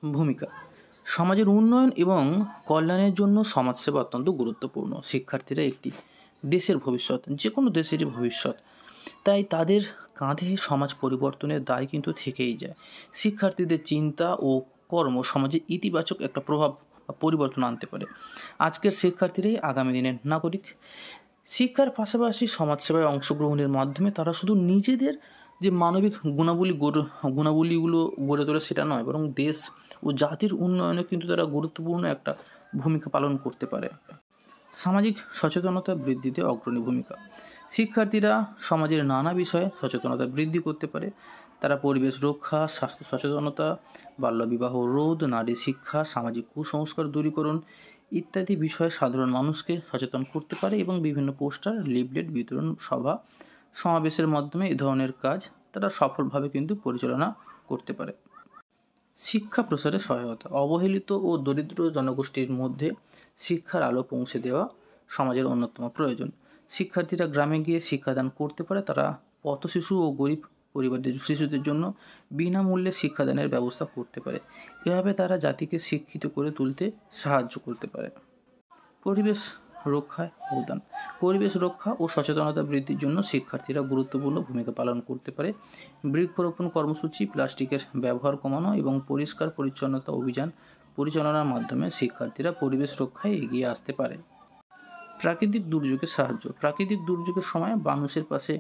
ভূমিকা। সমাজের উন্নয়ন এবং কল্যাণের জন্য সমাজসেবা অত্যন্ত গুরুত্বপূর্ণ। শিক্ষার্থীরা একটি দেশের ভবিষ্যৎ, যে কোনো দেশেরই ভবিষ্যৎ, তাই তাদের কাঁধে সমাজ পরিবর্তনের দায় কিন্তু থেকেই যায়। শিক্ষার্থীদের চিন্তা ও কর্ম সমাজে ইতিবাচক একটা প্রভাব বা পরিবর্তন আনতে পারে। আজকের শিক্ষার্থীরাই আগামী দিনের নাগরিক। শিক্ষার পাশাপাশি সমাজসেবায় অংশগ্রহণের মাধ্যমে তারা শুধু নিজেদের যে মানবিক গুণাবলীগুলো গড়ে তোলে সেটা নয়, বরং দেশ ও জাতির উন্নয়নে কিন্তু তারা গুরুত্বপূর্ণ একটা ভূমিকা পালন করতে পারে। সামাজিক সচেতনতা বৃদ্ধিতে অগ্রণী ভূমিকা। শিক্ষার্থীরা সমাজের নানা বিষয়ে সচেতনতা বৃদ্ধি করতে পারে। তারা পরিবেশ রক্ষা, স্বাস্থ্য সচেতনতা, বাল্যবিবাহ রোধ, নারী শিক্ষা, সামাজিক কুসংস্কার দূরীকরণ ইত্যাদি বিষয়ে সাধারণ মানুষকে সচেতন করতে পারে এবং বিভিন্ন পোস্টার, লিফলেট বিতরণ, সভা সমাবেশের মাধ্যমে এই ধরনের কাজ তারা সফলভাবে কিন্তু পরিচালনা করতে পারে। শিক্ষা প্রসারে সহায়তা। অবহেলিত ও দরিদ্র জনগোষ্ঠীর মধ্যে শিক্ষার আলো পৌঁছে দেওয়া সমাজের অন্যতম প্রয়োজন। শিক্ষার্থীরা গ্রামে গিয়ে শিক্ষাদান করতে পারে। তারা পথশিশু ও গরিব পরিবারের শিশুদের জন্য বিনামূল্যে শিক্ষাদানের ব্যবস্থা করতে পারে। এভাবে তারা জাতিকে শিক্ষিত করে তুলতে সাহায্য করতে পারে। পরিবেশ রক্ষায় অবদান। পরিবেশ রক্ষা ও সচেতনতা বৃদ্ধির জন্য শিক্ষার্থীরা গুরুত্বপূর্ণ ভূমিকা পালন করতে পারে। বৃক্ষরোপণ কর্মসূচি, প্লাস্টিকের ব্যবহার কমানো এবং পরিষ্কার পরিচ্ছন্নতা অভিযান পরিচালনার মাধ্যমে শিক্ষার্থীরা পরিবেশ রক্ষায় এগিয়ে আসতে পারে। প্রাকৃতিক দুর্যোগের সাহায্য। প্রাকৃতিক দুর্যোগের সময় মানুষের পাশে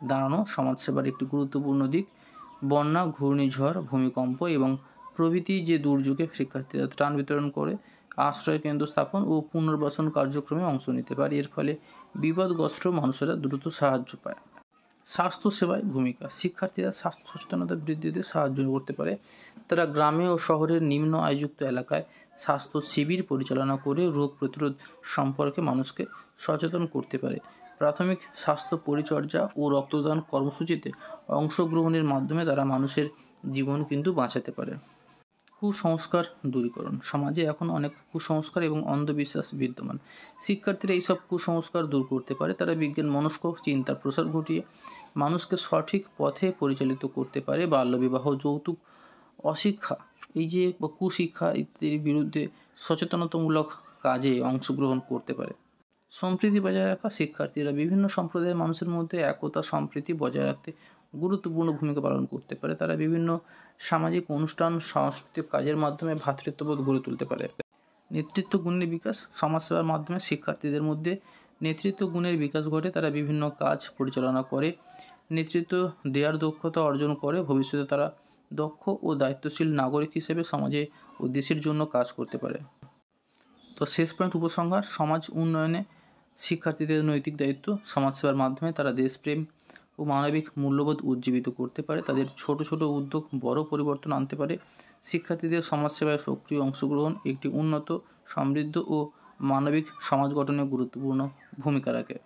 দাঁড়ানো সমাজসেবার একটি গুরুত্বপূর্ণ দিক। বন্যা, ঘূর্ণিঝড়, ভূমিকম্প এবং প্রভৃতি যে দুর্যোগে শিক্ষার্থীরা ত্রাণ বিতরণ করে, আশ্রয় কেন্দ্র স্থাপন ও পুনর্বাসন কার্যক্রমে অংশ নিতে পারে। এর ফলে বিপদগ্রস্ত মানুষেরা দ্রুত সাহায্য পায়। স্বাস্থ্যসেবায় ভূমিকা। শিক্ষার্থীরা স্বাস্থ্য সচেতনতা বৃদ্ধিতে সাহায্য করতে পারে। তারা গ্রামে ও শহরের নিম্ন আয়যুক্ত এলাকায় স্বাস্থ্য শিবির পরিচালনা করে রোগ প্রতিরোধ সম্পর্কে মানুষকে সচেতন করতে পারে। প্রাথমিক স্বাস্থ্য পরিচর্যা ও রক্তদান কর্মসূচিতে অংশগ্রহণের মাধ্যমে তারা মানুষের জীবন কিন্তু বাঁচাতে পারে। কুসংস্কার দূরীকরণ। সমাজে এখন অনেক কুসংস্কার এবং অন্ধবিশ্বাস বিদ্যমান। শিক্ষার্থীরা এইসব কুসংস্কার দূর করতে পারে। তারা বিজ্ঞান মনস্ক চিন্তার প্রসার ঘটিয়ে মানুষকে সঠিক পথে পরিচালিত করতে পারে। বাল্যবিবাহ, যৌতুক, অশিক্ষা, এই যে কুশিক্ষা ইত্যাদির বিরুদ্ধে সচেতনতামূলক কাজে অংশগ্রহণ করতে পারে। সম্প্রীতি বজায় রাখা। শিক্ষার্থীরা বিভিন্ন সম্প্রদায়ের মানুষের মধ্যে একতা সম্প্রীতি বজায় রাখতে গুরুত্বপূর্ণ ভূমিকা পালন করতে পারে। তারা বিভিন্ন সামাজিক অনুষ্ঠান, সাংস্কৃতিক কাজের মাধ্যমে ভ্রাতৃত্ববোধ গড়ে তুলতে পারে। নেতৃত্ব গুণের বিকাশ। সমাজসেবার মাধ্যমে শিক্ষার্থীদের মধ্যে নেতৃত্ব গুণের বিকাশ ঘটে। তারা বিভিন্ন কাজ পরিচালনা করে, নেতৃত্ব দেওয়ার দক্ষতা অর্জন করে। ভবিষ্যতে তারা দক্ষ ও দায়িত্বশীল নাগরিক হিসেবে সমাজে ও দেশের জন্য কাজ করতে পারে। তো শেষ পয়েন্ট, উপসংহার। সমাজ উন্নয়নে শিক্ষার্থীদের নৈতিক দায়িত্ব। সমাজসেবার মাধ্যমে তারা দেশপ্রেম ও মানবিক মূল্যবোধ উজ্জীবিত করতে পারে। তাদের ছোট ছোট উদ্যোগ বড় পরিবর্তন আনতে পারে। শিক্ষার্থীদের সমাজসেবায় সক্রিয় অংশগ্রহণ একটি উন্নত, সমৃদ্ধ ও মানবিক সমাজ গঠনে গুরুত্বপূর্ণ ভূমিকা রাখে।